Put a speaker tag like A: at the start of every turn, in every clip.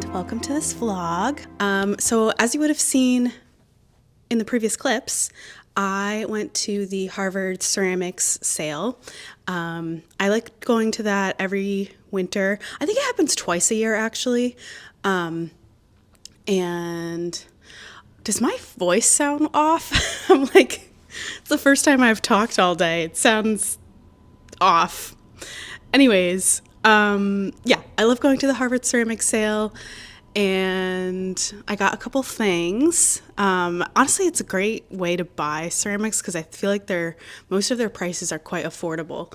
A: and welcome to this vlog. So as you would have seen in the previous clips, I went to the Harvard ceramics sale. I like going to that every winter. I think it happens twice a year actually. And does my voice sound off? I'm like, it's the first time I've talked all day. It sounds off. Anyways, yeah, I love going to the Harvard ceramics sale, and I got a couple things. Honestly, it's a great way to buy ceramics because I feel like most of their prices are quite affordable.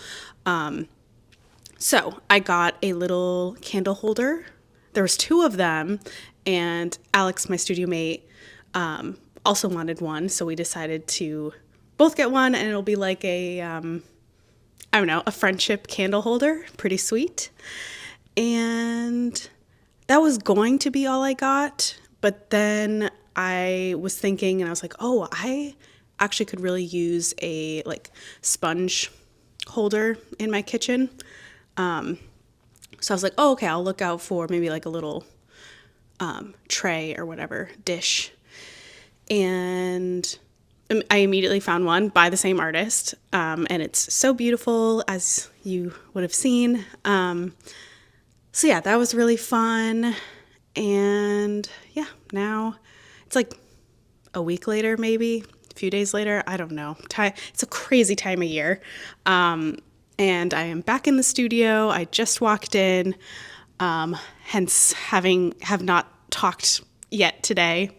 A: So I got a little candle holder. There was two of them, and Alex, my studio mate, also wanted one, so we decided to both get one, and it'll be like a I don't know, a friendship candle holder. Pretty sweet. And that was going to be all I got, but then I was thinking and I was like, oh, I actually could really use a like sponge holder in my kitchen. So I was like, oh, okay, I'll look out for maybe like a little tray or whatever, dish. And I immediately found one by the same artist, and it's so beautiful, as you would have seen. So yeah, that was really fun, and yeah, now it's like a week later, maybe a few days later, I don't know. It's a crazy time of year, and I am back in the studio. I just walked in, hence have not talked yet today.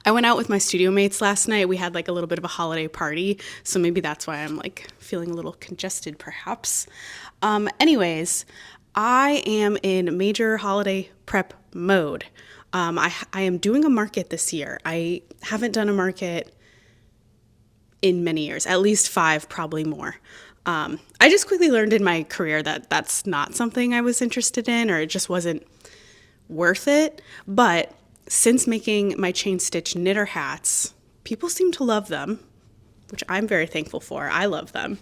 A: I went out with my studio mates last night. We had like a little bit of a holiday party, so maybe that's why I'm like feeling a little congested perhaps. Anyways, I am in major holiday prep mode. I am doing a market this year. I haven't done a market in many years, at least 5, probably more. I just quickly learned in my career that that's not something I was interested in, or it just wasn't worth it. But since making my Chainstitch knitter hats, people seem to love them, which I'm very thankful for. I love them.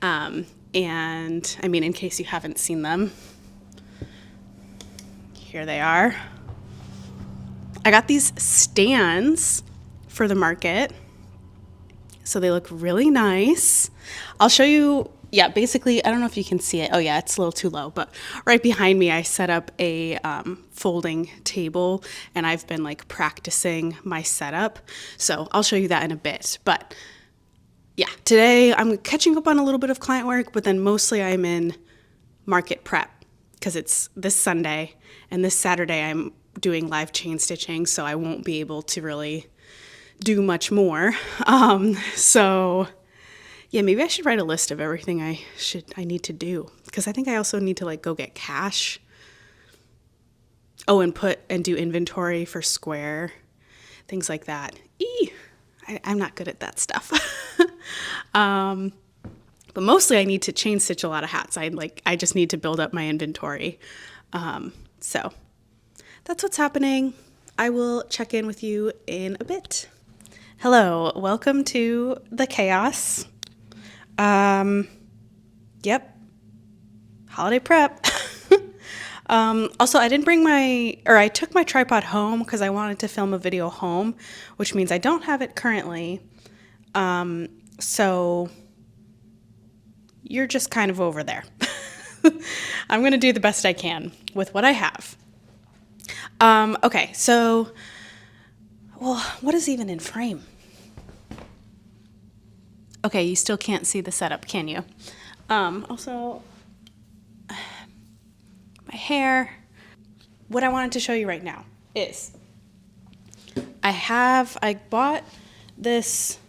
A: And I mean, in case you haven't seen them, here they are. I got these stands for the market, so they look really nice. I'll show you. Yeah, basically, I don't know if you can see it. Oh yeah, it's a little too low, but right behind me, I set up a folding table, and I've been like practicing my setup. So I'll show you that in a bit. But yeah, today I'm catching up on a little bit of client work, but then mostly I'm in market prep because it's this Sunday, and this Saturday I'm doing live chain stitching, so I won't be able to really do much more. So yeah, maybe I should write a list of everything I need to do, because I think I also need to like go get cash. Oh, and do inventory for Square, things like that. I'm not good at that stuff. But mostly I need to chain stitch a lot of hats. I just need to build up my inventory. So that's what's happening. I will check in with you in a bit. Hello, welcome to the chaos. Yep. Holiday prep. Also, I took my tripod home because I wanted to film a video home, which means I don't have it currently. So you're just kind of over there. I'm going to do the best I can with what I have. Okay, so, well, what is even in frame? Okay, you still can't see the setup, can you? Also, my hair. What I wanted to show you right now is I bought this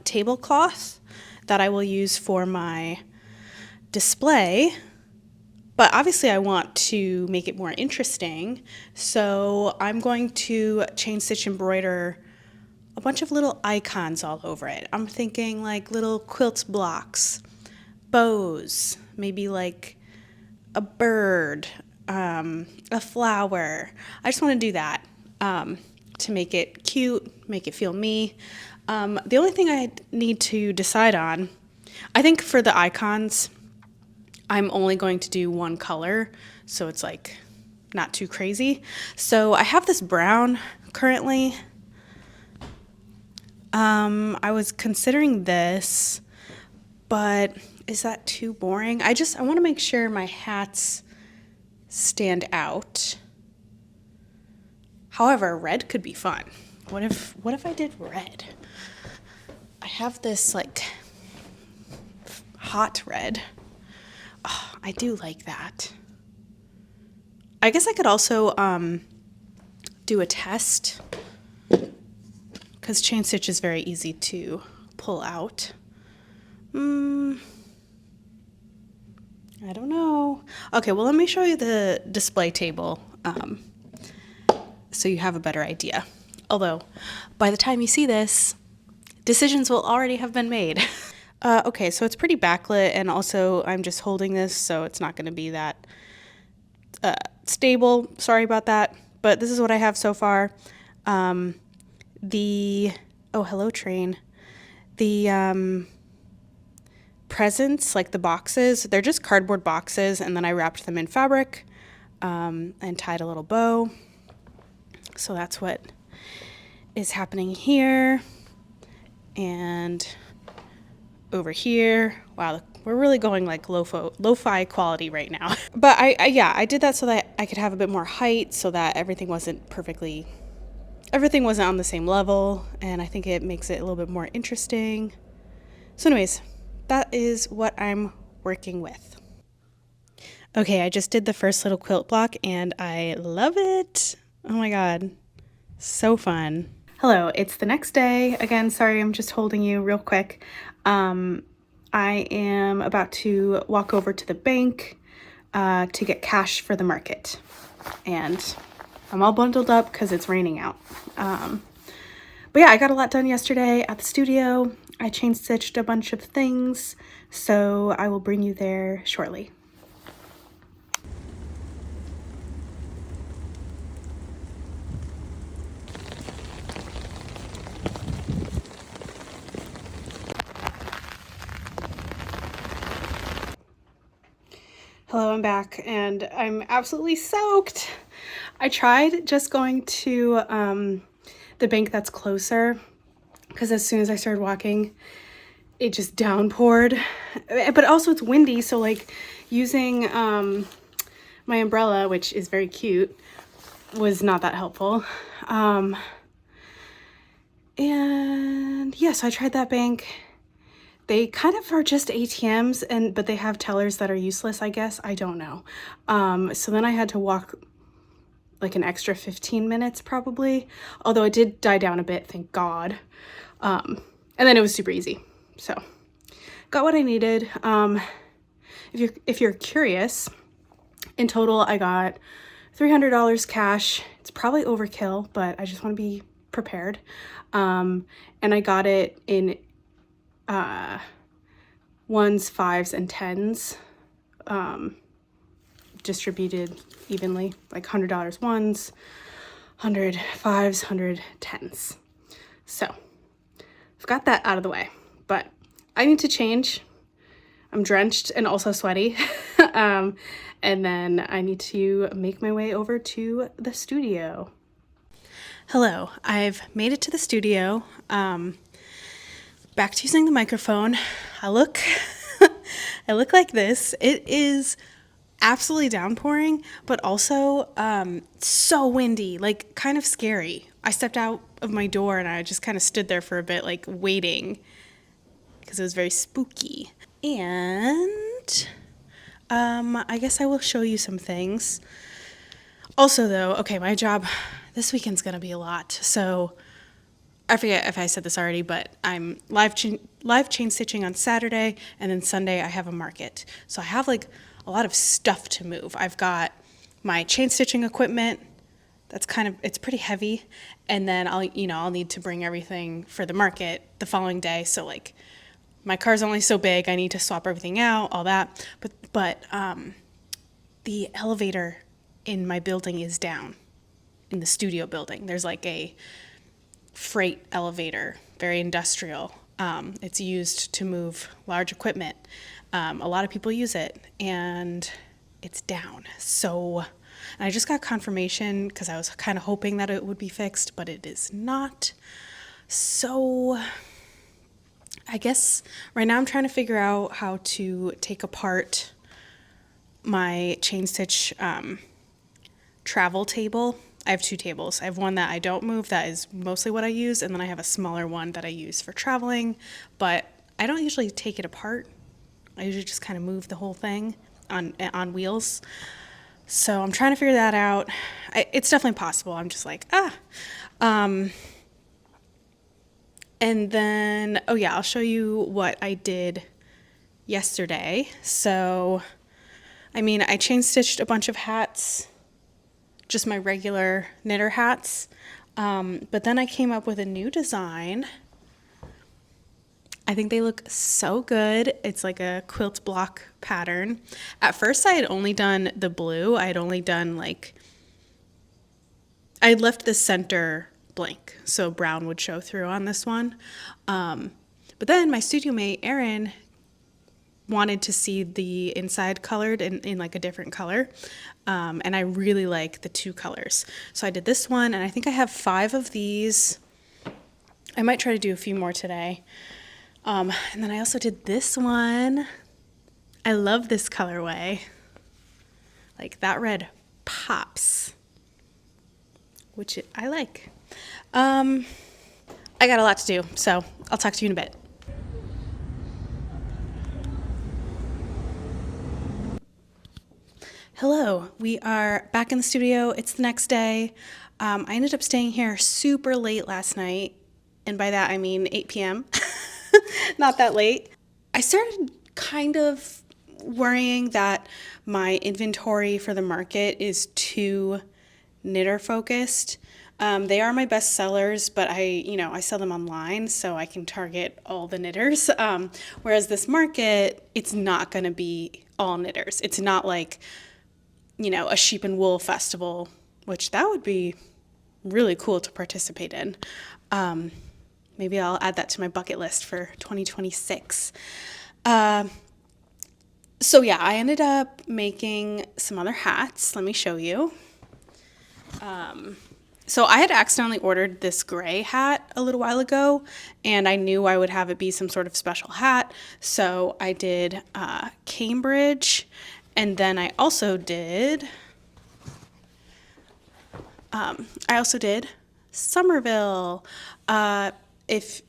A: tablecloth that I will use for my display, but obviously I want to make it more interesting, so I'm going to chain stitch embroider a bunch of little icons all over it. I'm thinking like little quilt blocks, bows, maybe like a bird, a flower. I just want to do that to make it cute, make it feel me. The only thing I need to decide on, I think for the icons, I'm only going to do one color. So it's like not too crazy. So I have this brown currently. I was considering this, but is that too boring? I want to make sure my hats stand out. However, red could be fun. What if I did red? I have this like hot red. Oh, I do like that. I guess I could also do a test, because Chainstitch is very easy to pull out. I don't know. Okay, well, let me show you the display table so you have a better idea. Although, by the time you see this, decisions will already have been made. Okay, so it's pretty backlit, and also I'm just holding this, so it's not going to be that stable. Sorry about that, but this is what I have so far. Oh, hello train. The presents, like the boxes, they're just cardboard boxes, and then I wrapped them in fabric and tied a little bow. So that's what is happening here. And over here, wow, we're really going like lo-fi quality right now. But I did that so that I could have a bit more height, so that everything wasn't on the same level, and I think it makes it a little bit more interesting. So anyways, that is what I'm working with. Okay, I just did the first little quilt block and I love it. Oh my god, so fun. Hello, it's the next day. Again, sorry, I'm just holding you real quick. I am about to walk over to the bank to get cash for the market. And I'm all bundled up because it's raining out. But yeah, I got a lot done yesterday at the studio. I chain stitched a bunch of things, so I will bring you there shortly. Hello, I'm back, and I'm absolutely soaked. I tried just going to the bank that's closer, because as soon as I started walking, it just downpoured. But also it's windy, so like using my umbrella, which is very cute, was not that helpful. And yeah, so I tried that bank. They kind of are just ATMs, but they have tellers that are useless, I guess. I don't know. So then I had to walk like an extra 15 minutes probably, although it did die down a bit, thank God. And then it was super easy. So got what I needed. If you're curious, in total I got $300 cash. It's probably overkill, but I just want to be prepared. And I got it in ones, fives, and tens, distributed evenly, like $100 ones, 100 fives, 100 tens. So I've got that out of the way, but I need to change. I'm drenched and also sweaty. And then I need to make my way over to the studio. Hello, I've made it to the studio. Back to using the microphone. I look like this. It is absolutely downpouring, but also so windy, like kind of scary. I stepped out of my door and I just kind of stood there for a bit, like waiting, because it was very spooky. And I guess I will show you some things. Also though, okay, my job this weekend's gonna be a lot. So I forget if I said this already, but I'm live chain stitching on Saturday, and then Sunday I have a market. So I have like a lot of stuff to move. I've got my chain stitching equipment. It's pretty heavy, and then I'll need to bring everything for the market the following day. So like my car's only so big. I need to swap everything out, all that. But the elevator in my building is down in the studio building. There's like a freight elevator, very industrial. It's used to move large equipment. A lot of people use it, and it's down. So And I just got confirmation because I was kind of hoping that it would be fixed, but it is not. So I guess right now I'm trying to figure out how to take apart my Chainstitch travel table. I have two tables. I have one that I don't move, that is mostly what I use, and then I have a smaller one that I use for traveling, but I don't usually take it apart. I usually just kind of move the whole thing on wheels. So I'm trying to figure that out. It's definitely possible. I'm just like, and then, oh yeah, I'll show you what I did yesterday. So, I mean, I chain stitched a bunch of hats, just my regular knitter hats. But then I came up with a new design. I think they look so good. It's like a quilt block pattern. At first I had only done the blue. I had only done like, I had left the center blank so brown would show through on this one. But then my studio mate, Erin, wanted to see the inside colored in like a different color. And I really like the two colors. So I did this one, and I think I have 5 of these. I might try to do a few more today. And then I also did this one. I love this colorway. Like that red pops, which I like. I got a lot to do, so I'll talk to you in a bit. Hello, we are back in the studio. It's the next day. I ended up staying here super late last night, and by that I mean 8 p.m. Not that late. I started kind of worrying that my inventory for the market is too knitter focused. They are my best sellers, but I sell them online, so I can target all the knitters. Whereas this market, it's not going to be all knitters. It's not like, a sheep and wool festival, which that would be really cool to participate in. Maybe I'll add that to my bucket list for 2026. So yeah, I ended up making some other hats. Let me show you. So I had accidentally ordered this gray hat a little while ago, and I knew I would have it be some sort of special hat. So I did Cambridge, and then I also did Somerville. If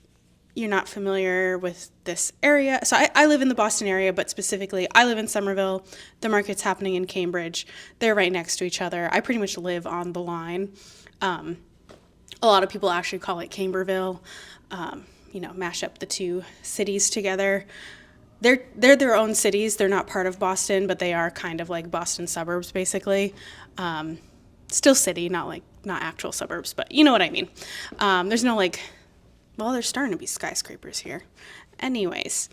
A: you're not familiar with this area, so I live in the Boston area, but specifically I live in Somerville. The market's happening in Cambridge. They're right next to each other. I pretty much live on the line. A lot of people actually call it Camberville, mash up the two cities together. They're their own cities. They're not part of Boston, but they are kind of like Boston suburbs, basically. Still city, not actual suburbs, but you know what I mean. There's no there's starting to be skyscrapers here. Anyways,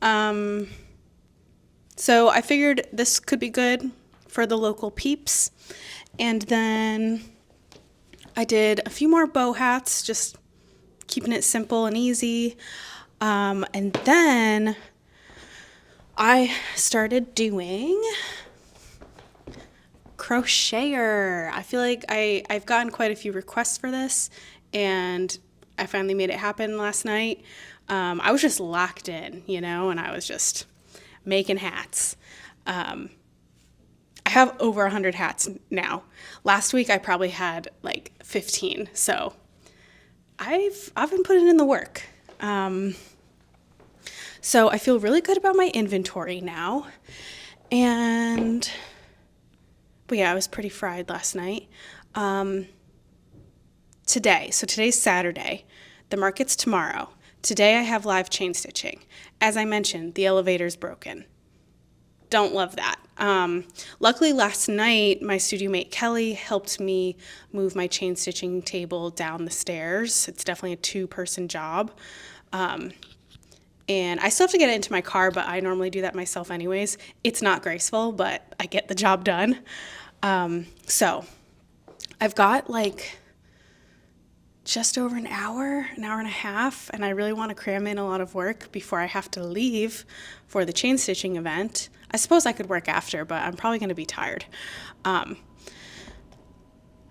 A: so I figured this could be good for the local peeps. And then I did a few more bow hats, just keeping it simple and easy. And then I started doing crocheter. I feel like I've gotten quite a few requests for this, and I finally made it happen last night. I was just locked in, and I was just making hats. I have over 100 hats now. Last week I probably had like 15, so I've been putting in the work. So I feel really good about my inventory now. But yeah, I was pretty fried last night. Today's Saturday. The market's tomorrow. Today I have live chain stitching. As I mentioned, the elevator's broken. Don't love that. Luckily last night, my studio mate Kelly helped me move my chain stitching table down the stairs. It's definitely a 2-person job. And I still have to get it into my car, but I normally do that myself anyways. It's not graceful, but I get the job done. So I've got just over an hour and a half, and I really want to cram in a lot of work before I have to leave for the chain stitching event. I suppose I could work after, but I'm probably going to be tired.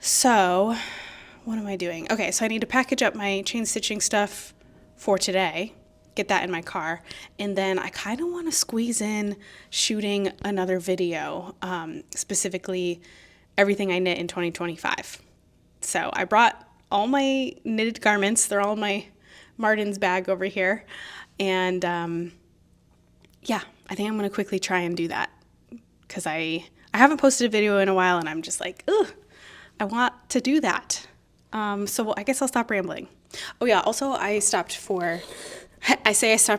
A: So what am I doing? Okay, so I need to package up my chain stitching stuff for today, get that in my car, and then I kind of want to squeeze in shooting another video, specifically everything I knit in 2025. So I brought all my knitted garments. They're all in my Martin's bag over here. And yeah, I think I'm going to quickly try and do that because I haven't posted a video in a while and I'm just like, ugh, I want to do that. So I guess I'll stop rambling. Oh yeah, also I stopped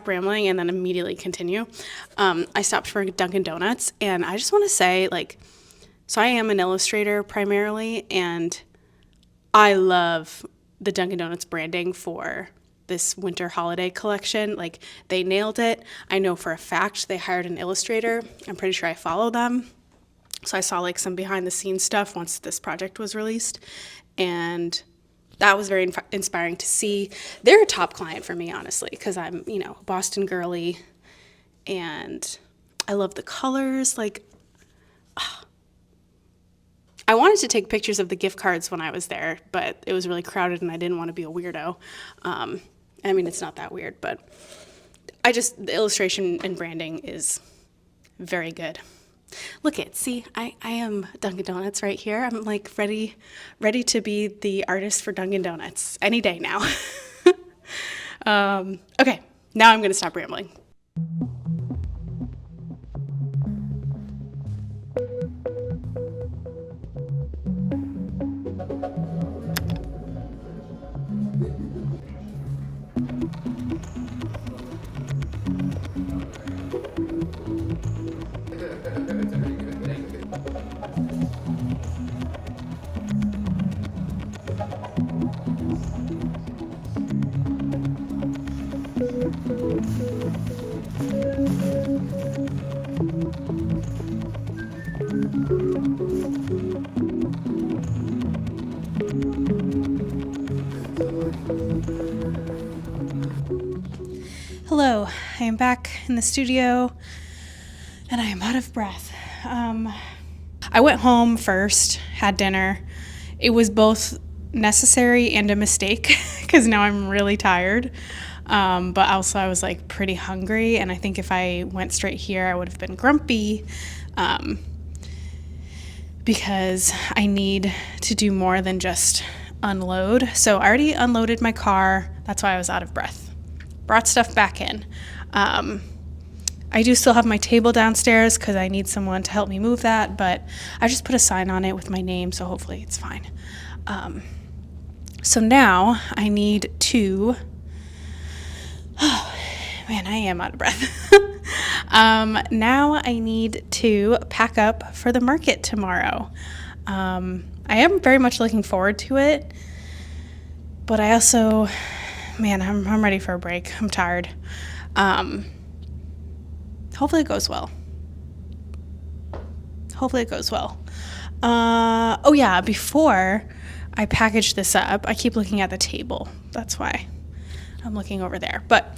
A: rambling and then immediately continue. I stopped for Dunkin' Donuts, and I just want to say, like, so I am an illustrator primarily, and I love the Dunkin' Donuts branding for this winter holiday collection. Like, they nailed it. I know for a fact they hired an illustrator. I'm pretty sure I follow them. So I saw like some behind the scenes stuff once this project was released, and that was very inspiring to see. They're a top client for me, honestly, because I'm, you know, a Boston girly, and I love the colors. Like, I wanted to take pictures of the gift cards when I was there, but it was really crowded and I didn't want to be a weirdo. I mean, it's not that weird, but the illustration and branding is very good. Look see, I am Dunkin' Donuts right here. I'm like ready to be the artist for Dunkin' Donuts any day now. Okay, now I'm going to stop rambling. Hello, I am back in the studio and I am out of breath. I went home first, had dinner. It was both necessary and a mistake because now I'm really tired. But also I was like pretty hungry, and I think if I went straight here I would have been grumpy because I need to do more than just unload. So I already unloaded my car. That's why I was out of breath. Brought stuff back in. I do still have my table downstairs because I need someone to help me move that, but I just put a sign on it with my name, so hopefully it's fine. So now I need to, oh man, I am out of breath. Now I need to pack up for the market tomorrow. I am very much looking forward to it, but I also, man, I'm ready for a break. I'm tired. Hopefully it goes well. Oh yeah, before I package this up, I keep looking at the table. That's why I'm looking over there. But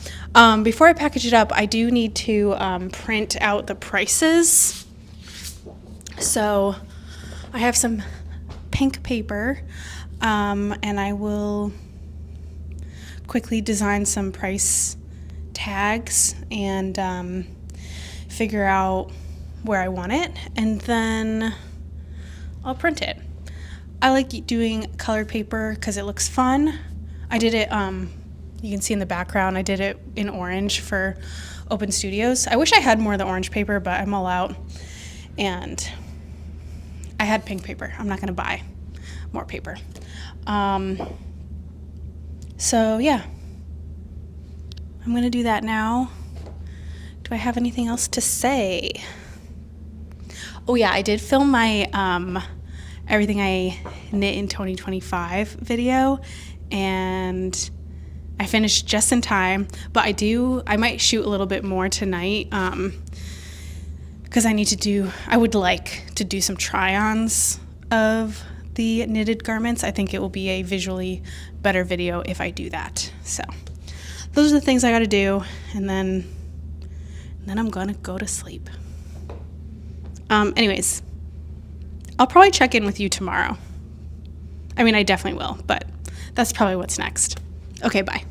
A: before I package it up, I do need to print out the prices. So I have some pink paper, and I will quickly design some price tags and figure out where I want it, and then I'll print it. I like doing colored paper because it looks fun. I did it, you can see in the background, I did it in orange for Open Studios. I wish I had more of the orange paper, but I'm all out, and I had pink paper. I'm not gonna buy more paper. So yeah, I'm gonna do that now. Do I have anything else to say? Oh yeah, I did film my everything I knit in 2025 video, and I finished just in time, but I might shoot a little bit more tonight because I would like to do some try-ons of the knitted garments. I think it will be a visually better video if I do that. So those are the things I got to do, and then I'm gonna go to sleep. Anyways, I'll probably check in with you tomorrow. I mean, I definitely will, but that's probably what's next. Okay, bye.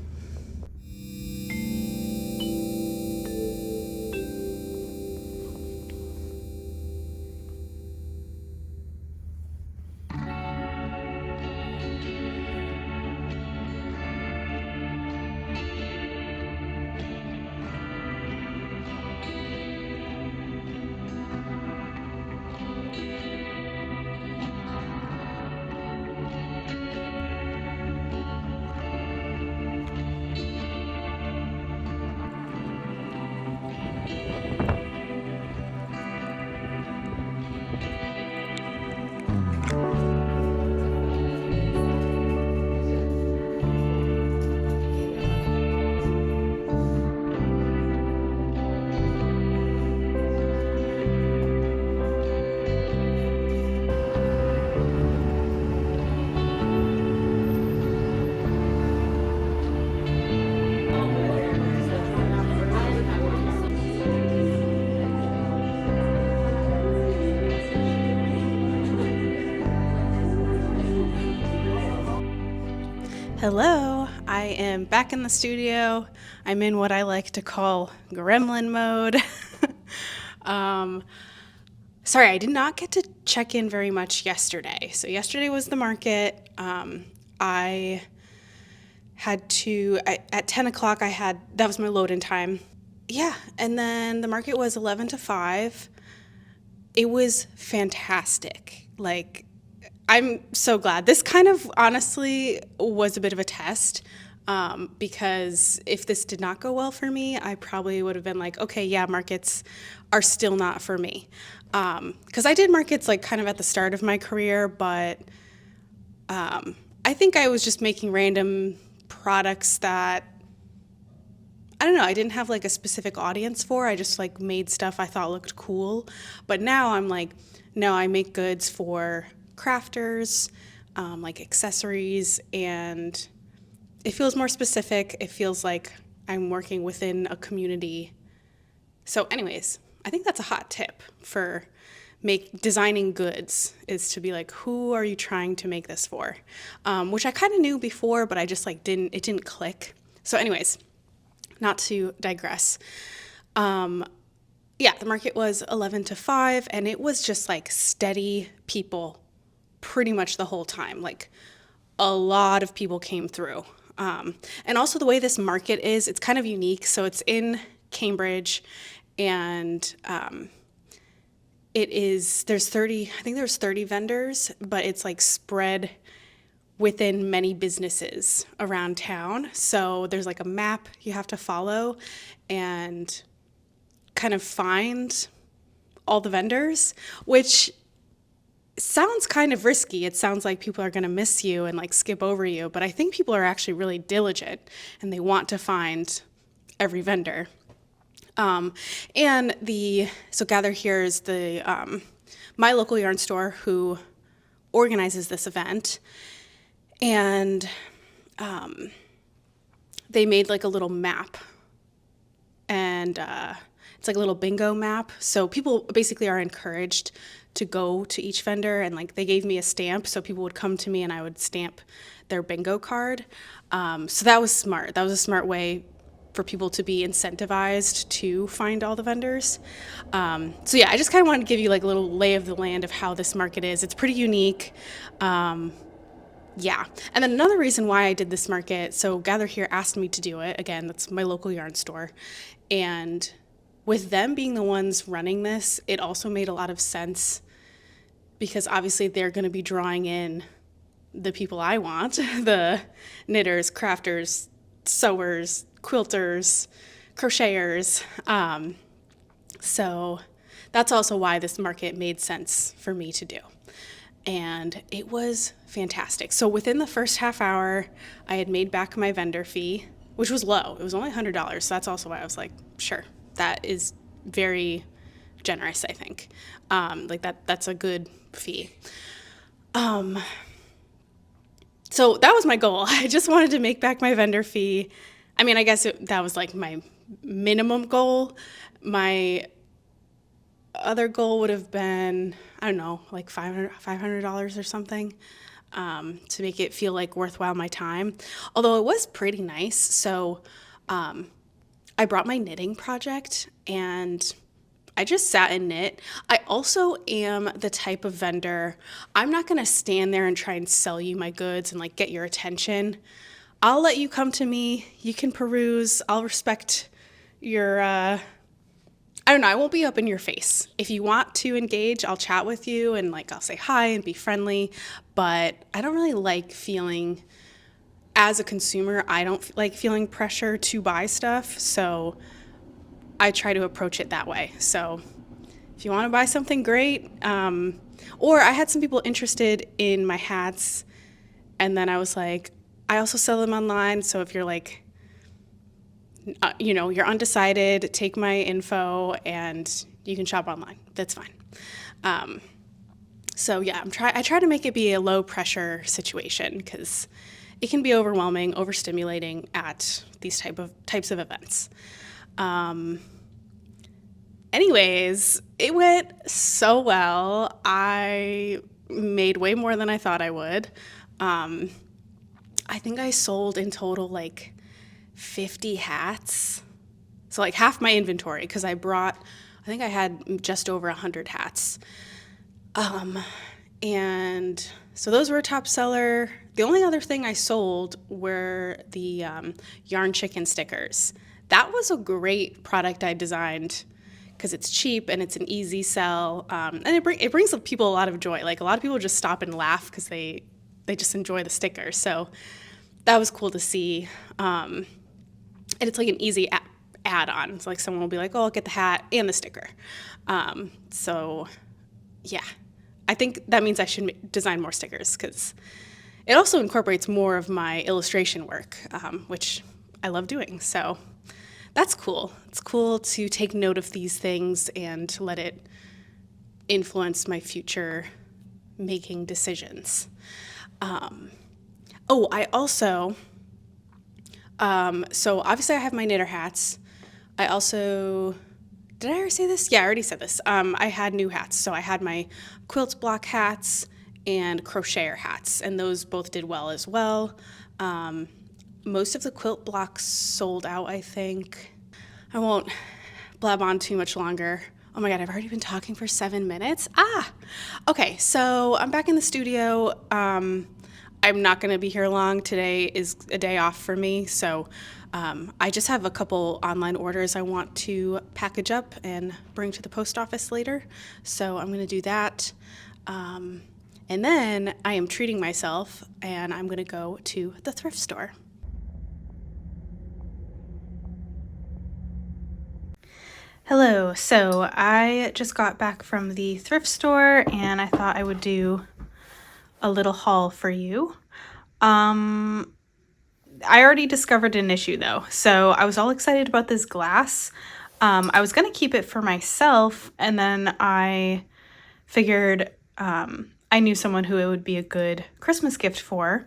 A: Hello, I am back in the studio. I'm in what I like to call gremlin mode. Sorry, I did not get to check in very much yesterday. So yesterday was the market. I had to, at 10 o'clock that was my load-in time. Yeah, and then the market was 11 to 5. It was fantastic. Like, I'm so glad. This kind of honestly was a bit of a test, because if this did not go well for me, I probably would have been like, okay, yeah, markets are still not for me. Because I did markets like kind of at the start of my career, but I think I was just making random products that, I don't know, I didn't have like a specific audience for. I just like made stuff I thought looked cool. But now I'm like, no, I make goods for crafters, like accessories, and it feels more specific. It feels like I'm working within a community. So anyways, I think that's a hot tip for designing goods, is to be like, who are you trying to make this for? Which I kind of knew before, but I just like it didn't click. So anyways, not to digress. Yeah, the market was 11 to 5, and it was just like steady people pretty much the whole time. Like, a lot of people came through. And also the way this market is, it's kind of unique. So it's in Cambridge, and there's 30 vendors, but it's like spread within many businesses around town. So there's like a map you have to follow and kind of find all the vendors, which sounds kind of risky. It sounds like people are going to miss you and like skip over you, but I think people are actually really diligent and they want to find every vendor. So Gather Here is my local yarn store who organizes this event, and they made like a little map, and it's like a little bingo map. So people basically are encouraged to go to each vendor, and like they gave me a stamp, so people would come to me and I would stamp their bingo card. So that was smart. That was a smart way for people to be incentivized to find all the vendors. So yeah, I just kind of wanted to give you like a little lay of the land of how this market is. It's pretty unique. Yeah. And then another reason why I did this market, so Gather Here asked me to do it. Again, that's my local yarn store. And with them being the ones running this, it also made a lot of sense because obviously they're going to be drawing in the people I want, the knitters, crafters, sewers, quilters, crocheters. So that's also why this market made sense for me to do. And it was fantastic. So within the first half hour, I had made back my vendor fee, which was low. It was only $100. So that's also why I was like, sure, that is very generous, I think. That's a good fee. So that was my goal. I just wanted to make back my vendor fee. I mean, I guess that was like my minimum goal. My other goal would have been, I don't know, like $500 or something. to make it feel like worthwhile my time. Although it was pretty nice. So I brought my knitting project and I just sat and knit. I also am the type of vendor, I'm not going to stand there and try and sell you my goods and like get your attention. I'll let you come to me. You can peruse. I'll respect your, I don't know, I won't be up in your face. If you want to engage, I'll chat with you and like I'll say hi and be friendly. But I don't really like feeling, as a consumer, I don't like feeling pressure to buy stuff. So I try to approach it that way. So if you want to buy something, great. Or I had some people interested in my hats, and then I was like, I also sell them online. So if you're like, you're undecided, take my info and you can shop online. That's fine. So yeah, I try to make it be a low pressure situation because it can be overwhelming, overstimulating at these types of events. Anyways, it went so well. I made way more than I thought I would. I think I sold in total like 50 hats. So like half my inventory because I think I had just over 100 hats. And so those were a top seller. The only other thing I sold were the yarn chicken stickers. That was a great product I designed because it's cheap and it's an easy sell, and it brings people a lot of joy. Like a lot of people just stop and laugh because they just enjoy the stickers. So that was cool to see, and it's like an easy add-on. It's like someone will be like, "Oh, I'll get the hat and the sticker." So yeah, I think that means I should design more stickers because it also incorporates more of my illustration work, which I love doing. So that's cool. It's cool to take note of these things and let it influence my future making decisions. I also, so obviously I have my knitter hats. I also, did I already say this? Yeah, I already said this. I had new hats. So I had my quilt block hats and crocheter hats, and those both did well as well. Most of the quilt blocks sold out, I think. I won't blab on too much longer. Oh my God, I've already been talking for 7 minutes. Okay, so I'm back in the studio. I'm not gonna be here long. Today is a day off for me, so I just have a couple online orders I want to package up and bring to the post office later. So I'm gonna do that. And then I am treating myself and I'm gonna go to the thrift store. Hello, so I just got back from the thrift store and I thought I would do a little haul for you. I already discovered an issue though, so I was all excited about this glass. I was gonna keep it for myself, and then I figured I knew someone who it would be a good Christmas gift for.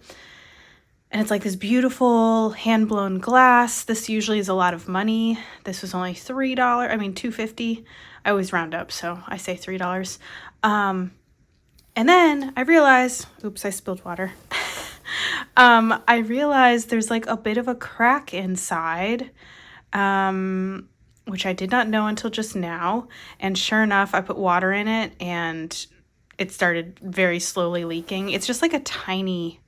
A: And it's like this beautiful hand-blown glass. This usually is a lot of money. This was only $2.50. I always round up, so I say $3. And then I realized, oops, I spilled water. I realized there's like a bit of a crack inside, which I did not know until just now. And sure enough, I put water in it and it started very slowly leaking. It's just like a tiny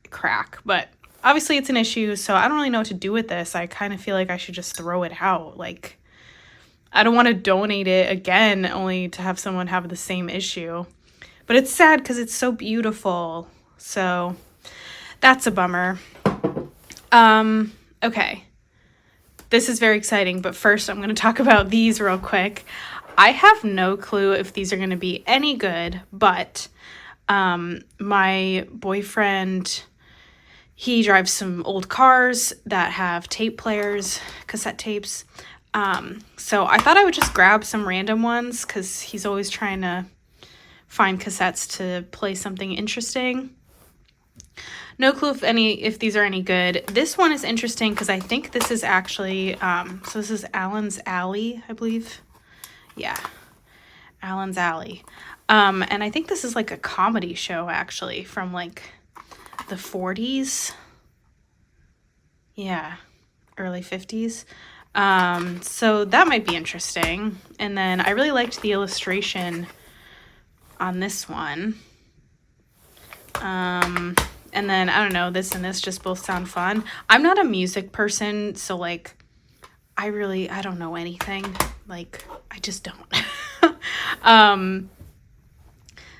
A: crack, but obviously it's an issue, so I don't really know what to do with this. I kind of feel like I should just throw it out. Like, I don't want to donate it again only to have someone have the same issue. But it's sad because it's so beautiful. So that's a bummer. Okay. This is very exciting, but first I'm going to talk about these real quick. I have no clue if these are going to be any good, but my boyfriend, he drives some old cars that have tape players, cassette tapes. So I thought I would just grab some random ones because he's always trying to find cassettes to play something interesting. No clue if these are any good. This one is interesting because I think this is actually, so this is Allen's Alley, I believe. Yeah, Allen's Alley. And I think this is like a comedy show actually from like the 40s. Yeah, early 50s. So that might be interesting. And then I really liked the illustration on this one. And then, I don't know, this and this just both sound fun. I'm not a music person, so, like, I don't know anything. Like, I just don't.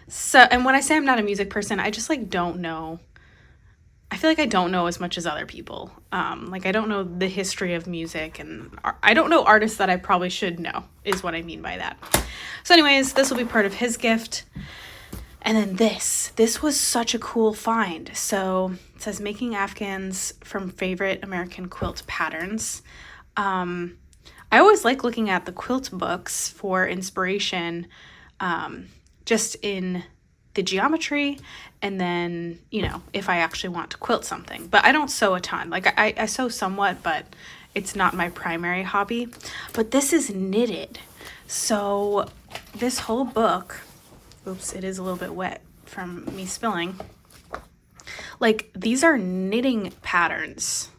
A: So, and when I say I'm not a music person, I just, like, don't know. I feel like I don't know as much as other people. Like, I don't know the history of music, and I don't know artists that I probably should know, is what I mean by that. So anyways, this will be part of his gift. And then this was such a cool find. So it says making Afghans from favorite American quilt patterns. I always like looking at the quilt books for inspiration, just in the geometry, and then, you know, if I actually want to quilt something. But I don't sew a ton. Like I sew somewhat, but it's not my primary hobby. But this is knitted. So this whole book, oops, it is a little bit wet from me spilling. Like, these are knitting patterns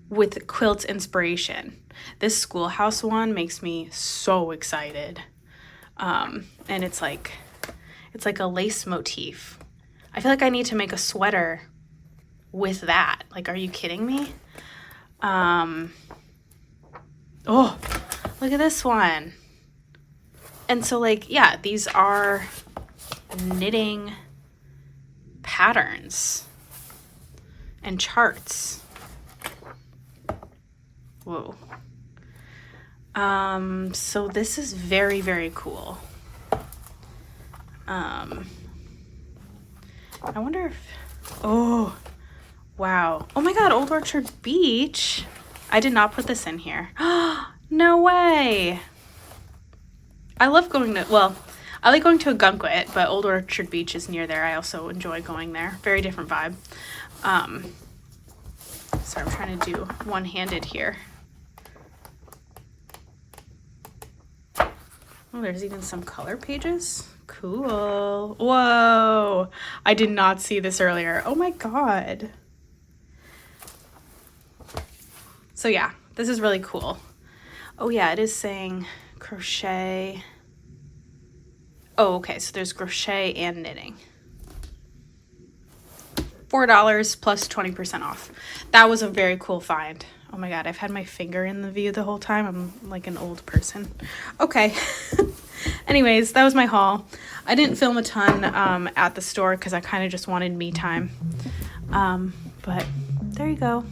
A: with quilt inspiration. This schoolhouse one makes me so excited. And it's like a lace motif. I feel like I need to make a sweater with that. Like, are you kidding me? Oh, look at this one. And so, like, yeah, these are knitting patterns and charts. Whoa. So this is very, very cool. I wonder if, oh, wow. Oh my God, Old Orchard Beach. I did not put this in here. No way. I love going to, well, I like going to Ogunquit, but Old Orchard Beach is near there. I also enjoy going there. Very different vibe. So I'm trying to do one-handed here. Oh, there's even some color pages. Cool. Whoa. I did not see this earlier. Oh my God. So yeah, this is really cool. Oh yeah, it is saying crochet. Oh, okay, so there's crochet and knitting. $4 plus 20% off. That was a very cool find. Oh my God, I've had my finger in the view the whole time. I'm like an old person. Okay. Anyways, that was my haul. I didn't film a ton at the store because I kind of just wanted me time. But there you go.